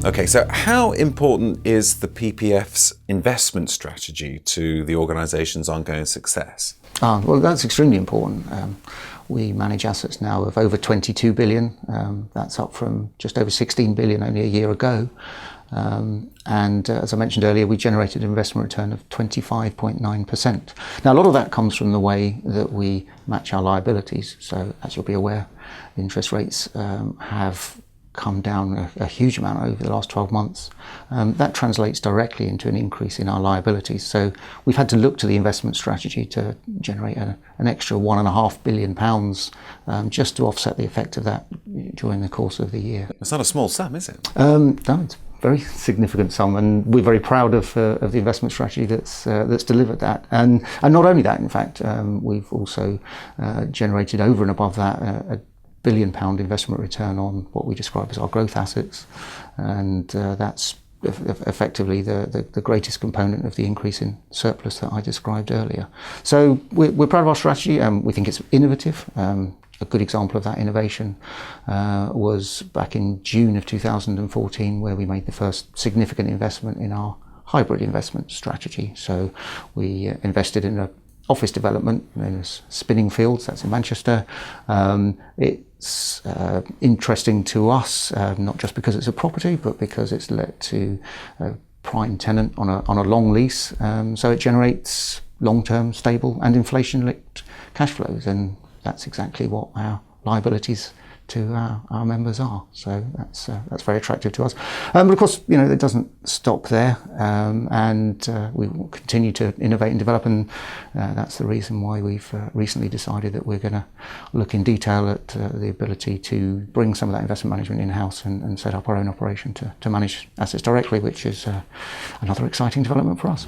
Okay, so how important is the PPF's investment strategy to the organisation's ongoing success? Well, that's extremely important. We manage assets now of over 22 billion. That's up from just over 16 billion only a year ago. And as I mentioned earlier, we generated an investment return of 25.9%. Now, a lot of that comes from the way that we match our liabilities. So, as you'll be aware, interest rates have come down a huge amount over the last 12 months. That translates directly into an increase in our liabilities. So we've had to look to the investment strategy to generate an extra £1.5 billion just to offset the effect of that during the course of the year. It's not a small sum, is it? No, it's a very significant sum, and we're very proud of the investment strategy that's delivered that. And not only that, in fact, we've also generated over and above that a £1 billion investment return on what we describe as our growth assets, and that's effectively the greatest component of the increase in surplus that I described earlier. So we're proud of our strategy, and we think it's innovative. A good example of that innovation was back in June of 2014, where we made the first significant investment in our hybrid investment strategy. So we invested in an office development known as Spinning Fields, that's in Manchester. It's interesting to us, not just because it's a property, but because it's let to a prime tenant on a long lease. So it generates long-term, stable and inflation-linked cash flows, and that's exactly what our liabilities to our members are. So that's very attractive to us. But of course, it doesn't stop there, and we will continue to innovate and develop, and that's the reason why we've recently decided that we're going to look in detail at the ability to bring some of that investment management in-house and set up our own operation to manage assets directly, which is another exciting development for us.